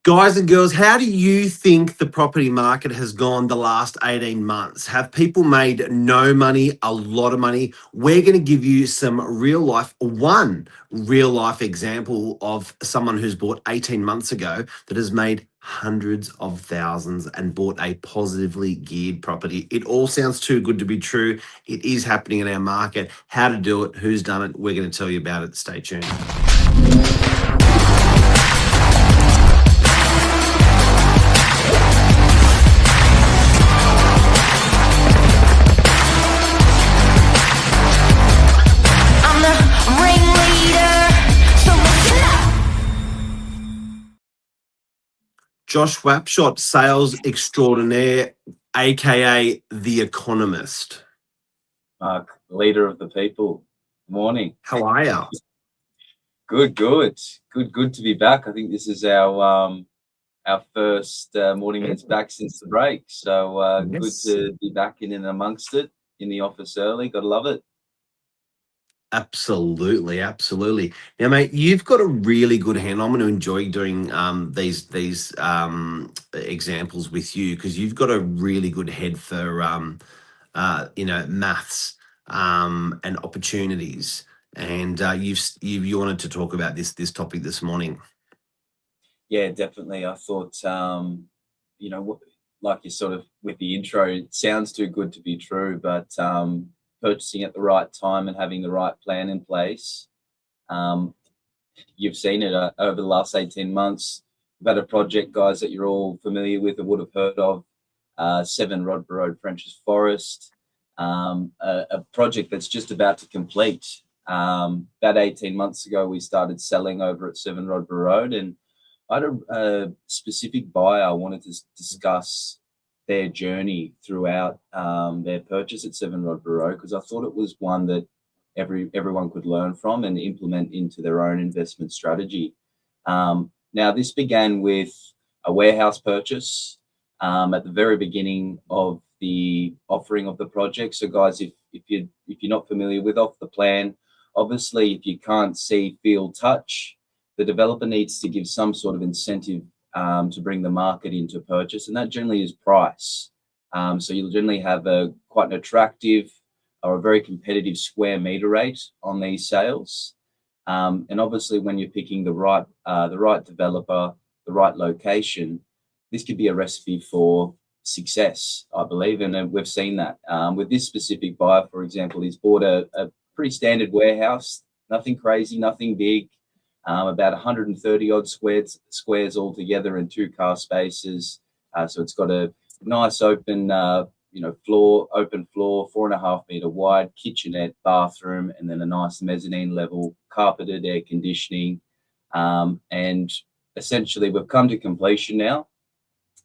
Guys and girls, how do you think the property market has gone the last 18 months? Have people made no money, a lot of money? We're going to give you one real life example of someone who's bought 18 months ago that has made hundreds of thousands and bought a positively geared property. It all sounds too good to be true. It is happening in our market. How to do it, who's done it, we're going to tell you about it. Stay tuned. Josh Wapshot, sales extraordinaire, aka The Economist. Mark, leader of the people. Morning. How are you? Good to be back. I think this is our first morning it's back since the break. So Yes. Good to be back in and amongst it, in the office early. Gotta love it. Absolutely. Now, mate, you've got a really good hand. I'm going to enjoy doing these examples with you because you've got a really good head for maths and opportunities. And you wanted to talk about this topic this morning. Yeah, definitely. I thought like you sort of with the intro, it sounds too good to be true, but purchasing at the right time and having the right plan in place. You've seen it over the last 18 months. We've had a project, guys, that you're all familiar with and would have heard of, 7 Rodborough Road, French's Forest, a project that's just about to complete. About 18 months ago, we started selling over at 7 Rodborough Road, and I had a specific buyer I wanted to discuss their journey throughout their purchase at 7 Rodborough Road, because I thought it was one that everyone could learn from and implement into their own investment strategy. Now, this began with a warehouse purchase at the very beginning of the offering of the project. So, guys, if you're not familiar with off the plan, obviously, if you can't see, feel, touch, the developer needs to give some sort of incentive to bring the market into purchase, and that generally is price. So you'll generally have quite an attractive or a very competitive square meter rate on these sales. And obviously, when you're picking the right developer, the right location, this could be a recipe for success, I believe, and we've seen that. With this specific buyer, for example, he's bought a pretty standard warehouse, nothing crazy, nothing big. About 130 odd squares altogether in 2 car spaces. So it's got a nice open, floor, 4.5 meter wide, kitchenette, bathroom, and then a nice mezzanine level, carpeted, air conditioning. And essentially, we've come to completion now.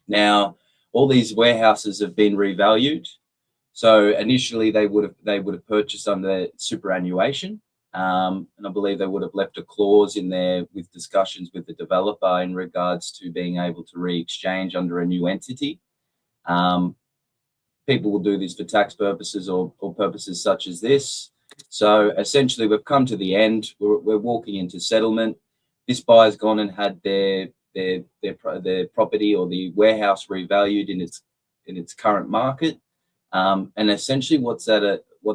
Now, all these warehouses have been revalued. So initially, they would have purchased under superannuation. And I believe they would have left a clause in there with discussions with the developer in regards to being able to re-exchange under a new entity. People will do this for tax purposes or purposes such as this. So essentially, we've come to the end. We're walking into settlement. This buyer's gone and had their property or the warehouse revalued in its current market. And essentially, what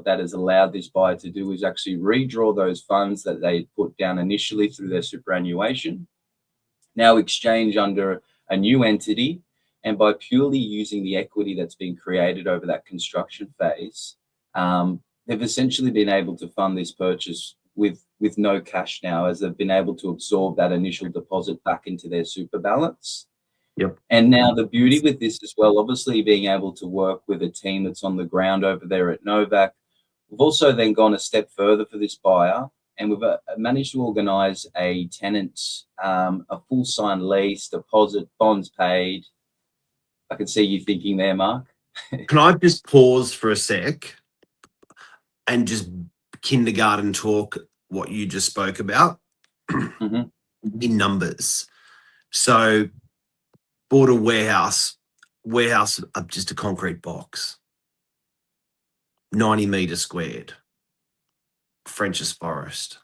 that has allowed this buyer to do is actually redraw those funds that they put down initially through their superannuation, now exchange under a new entity, and by purely using the equity that's been created over that construction phase, they've essentially been able to fund this purchase with no cash now, as they've been able to absorb that initial deposit back into their super balance. Yep. And now the beauty with this as well, obviously being able to work with a team that's on the ground over there at Novak, we've also then gone a step further for this buyer, and we've managed to organise a tenant, a full signed lease, deposit, bonds paid. I can see you thinking there, Mark. Can I just pause for a sec and just kindergarten talk what you just spoke about in numbers? So, bought a warehouse, just a concrete box, 90 metres squared, French's Forest,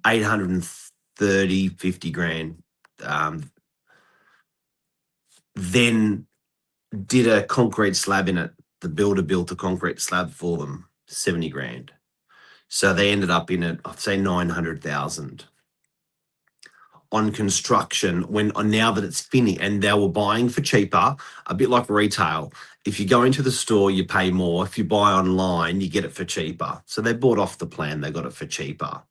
830, 50 grand then did a concrete slab in it. The builder built a concrete slab for them, 70 grand. So they ended up in it, I'd say 900,000 on construction when now that it's finished, and they were buying for cheaper, a bit like retail. If you go into the store, you pay more. If you buy online, you get it for cheaper. So they bought off the plan, they got it for cheaper.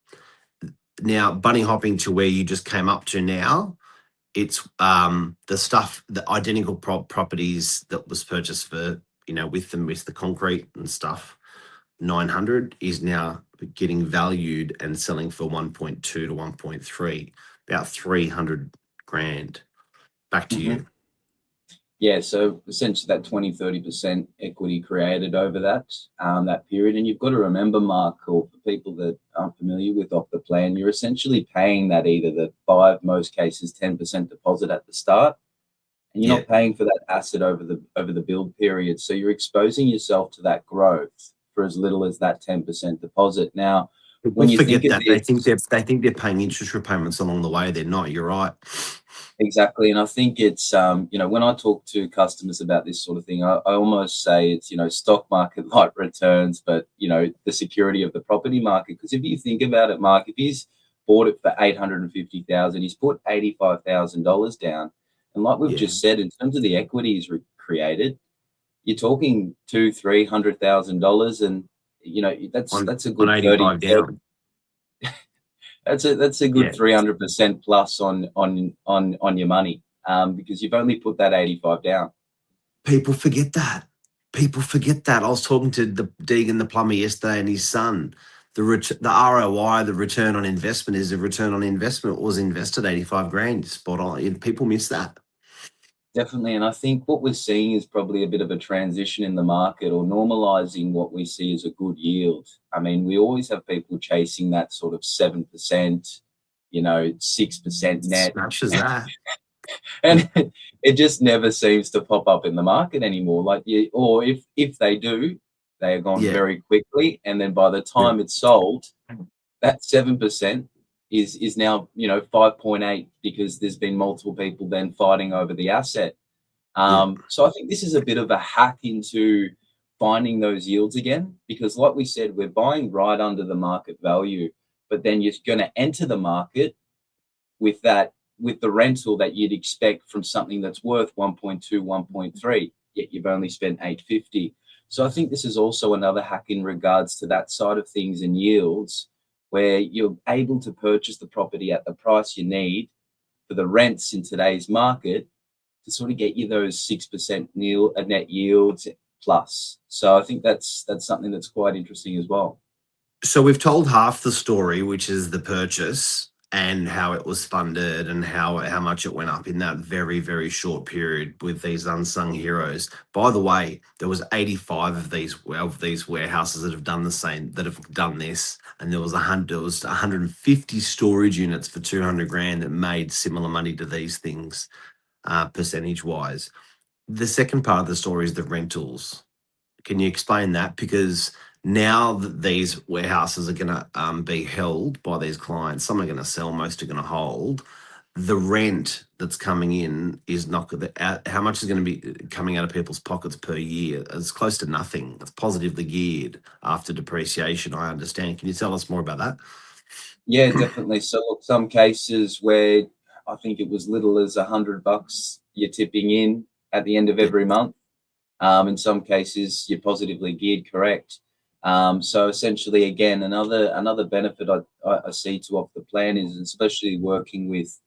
Now, bunny hopping to where you just came up to now, it's the stuff, the identical properties that was purchased for, with the concrete and stuff, 900 is now getting valued and selling for 1.2 to 1.3, about 300 grand. Back to Mhm. you. Yeah, so essentially that 20-30% equity created over that period. And you've got to remember, Mark, or for people that aren't familiar with off the plan, you're essentially paying that either the 5, most cases 10% deposit at the start, and you're Yeah. not paying for that asset over the build period. So you're exposing yourself to that growth for as little as that 10% deposit. Now, People when you think forget of that. this, They think they're paying interest repayments along the way. They're not. You're right. exactly. And I think it's, when I talk to customers about this sort of thing, I almost say it's, stock market like returns, but, the security of the property market. Because if you think about it, Mark, if he's bought it for 850,000, he's put $85,000 down. And like we've Yeah. just said, in terms of the equity he's created, you're talking $200,000-300,000, and that's a On good 30. 85 down. That's a good Yeah. 300% plus on your money, because you've only put that 85 down. People forget that. People forget that. I was talking to the Deegan, the plumber, yesterday, and his son. The ROI, the return on investment, is a return on investment was invested 85 grand. Spot on. And people miss that. Definitely. And I think what we're seeing is probably a bit of a transition in the market, or normalizing what we see as a good yield. I mean, we always have people chasing that sort of 7%, 6% net. Smashes that. And it just never seems to pop up in the market anymore. Or if they do, they are gone Yeah. very quickly. And then by the Yeah. time it's sold, that 7% is now 5.8, because there's been multiple people then fighting over the asset. Yeah. So I think this is a bit of a hack into finding those yields again, because like we said, we're buying right under the market value, but then you're going to enter the market with the rental that you'd expect from something that's worth 1.2, 1.3, yet you've only spent 850. So I think this is also another hack in regards to that side of things and yields, where you're able to purchase the property at the price you need for the rents in today's market to sort of get you those 6% net yields plus. So I think that's something that's quite interesting as well. So we've told half the story, which is the purchase and how it was funded and how much it went up in that very, very short period with these unsung heroes. By the way, there was 85 of these warehouses that have done the same, that have done this, and there was 150 storage units for 200 grand that made similar money to these things, percentage wise. The second part of the story is the rentals. Can you explain that? Because now that these warehouses are going to be held by these clients, some are going to sell, most are going to hold. The rent that's coming in is not good. How much is going to be coming out of people's pockets per year? It's close to nothing. It's positively geared after depreciation, I understand. Can you tell us more about that? Yeah, definitely. So look, some cases where I think it was little as $100 you're tipping in at the end of Yeah. every month. In some cases, you're positively geared, correct. So essentially, again, another benefit I see to off the plan is, especially working with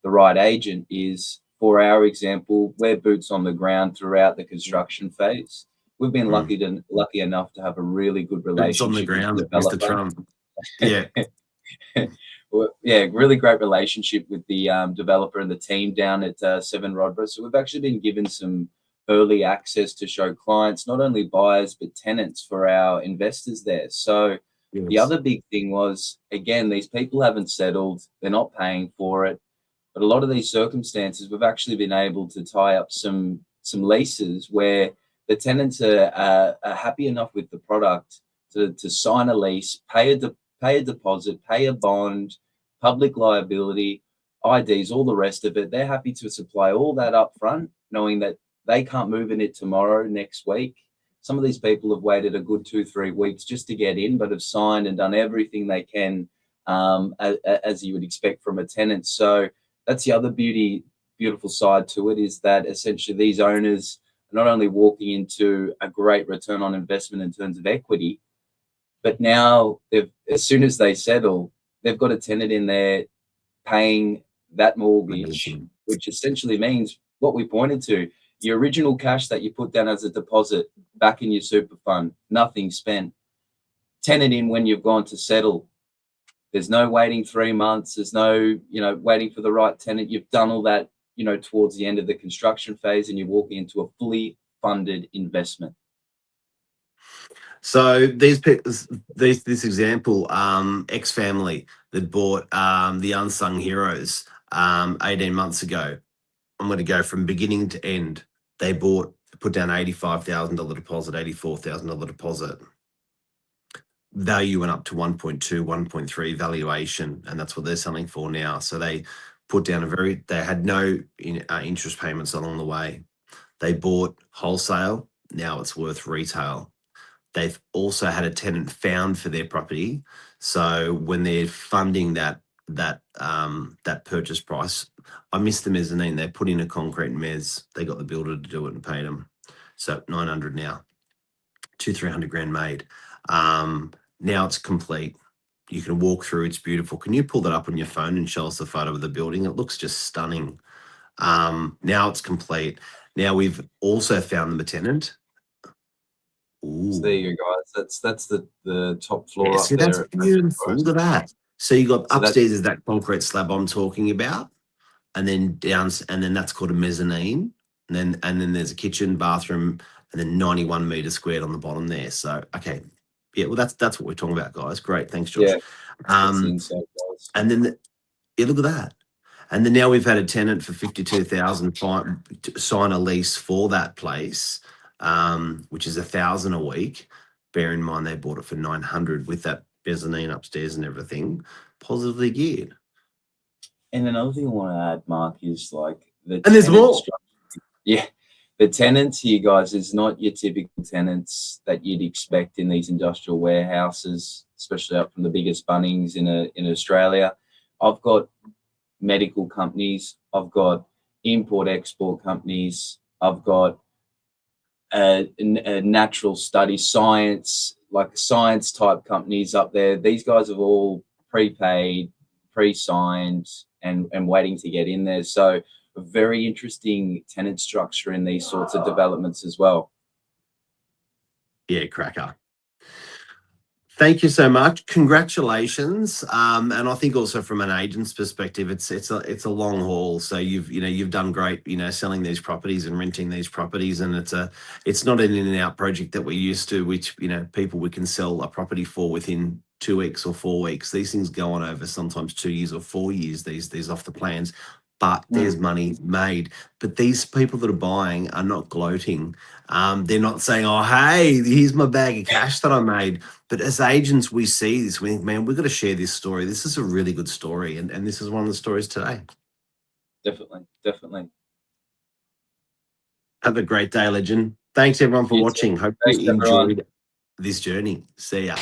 the right agent, is, for our example, we're boots on the ground throughout the construction phase. We've been Mm. lucky enough to have a really good Boots on the relationship with the ground, Mr. developer. Trump. Yeah. Well, yeah, really great relationship with the developer and the team down at 7 Rodborough. So we've actually been given some early access to show clients, not only buyers, but tenants for our investors there. So the Yes. other big thing was, again, these people haven't settled, they're not paying for it. But a lot of these circumstances, we've actually been able to tie up some leases where the tenants are happy enough with the product to sign a lease, pay a deposit, pay a bond, public liability, IDs, all the rest of it. They're happy to supply all that up front, knowing that they can't move in it tomorrow, next week. Some of these people have waited a good 2-3 weeks just to get in, but have signed and done everything they can, as you would expect from a tenant. So that's the other beautiful side to it, is that essentially these owners are not only walking into a great return on investment in terms of equity, but now as soon as they settle, they've got a tenant in there paying that mortgage, which essentially means what we pointed to: your original cash that you put down as a deposit back in your super fund, nothing spent. Tenant in when you've gone to settle. There's no waiting 3 months. There's no, waiting for the right tenant. You've done all that, towards the end of the construction phase, and you're walking into a fully funded investment. So this example, ex-family that bought the Unsung Heroes 18 months ago. I'm going to go from beginning to end. They put down $85,000 deposit, $84,000 deposit. Value went up to 1.2, 1.3 valuation, and that's what they're selling for now. So they put down they had no interest payments along the way. They bought wholesale. Now it's worth retail. They've also had a tenant found for their property. So when they're funding that purchase price, I missed the mezzanine. They put in a concrete mezz. They got the builder to do it and paid them. So 900 now, 200-300 grand made. Now it's complete. You can walk through. It's beautiful. Can you pull that up on your phone and show us the photo of the building? It looks just stunning. Now it's complete. Now we've also found them a tenant. Ooh. So there you go, guys. That's the top floor. Yeah, up see, there. that's beautiful. Look at that. So you got upstairs is that concrete slab I'm talking about, and then that's called a mezzanine, and then there's a kitchen, bathroom, and then 91 meters squared on the bottom there. So okay, yeah, well that's what we're talking about, guys. Great, thanks, Josh. Yeah, that's insane, guys. And then look at that. And then now we've had a tenant for 52,000 sign a lease for that place, which is 1,000 a week. Bear in mind they bought it for 900 with that mezzanine upstairs and everything. Positively geared. And another thing I want to add, Mark, is and there's more. Yeah, the tenants here, guys, is not your typical tenants that you'd expect in these industrial warehouses, especially up from the biggest Bunnings in Australia. I've got medical companies, I've got import-export companies, I've got a natural study science, like science type companies up there. These guys have all prepaid, pre-signed, and waiting to get in there. So a very interesting tenant structure in these sorts of developments as well. Yeah, cracker. Thank you so much. Congratulations. And I think also from an agent's perspective, it's a long haul. So you've done great, selling these properties and renting these properties. And it's not an in and out project that we're used to, which, people we can sell a property for within 2 weeks or 4 weeks. These things go on over sometimes 2 years or 4 years, these off the plans. But there's money made. But these people that are buying are not gloating. They're not saying, oh, hey, here's my bag of cash that I made. But as agents, we see this. We think, man, we've got to share this story. This is a really good story. And this is one of the stories today. Definitely. Have a great day, legend. Thanks, everyone, for watching. Hope you enjoyed this journey. See ya.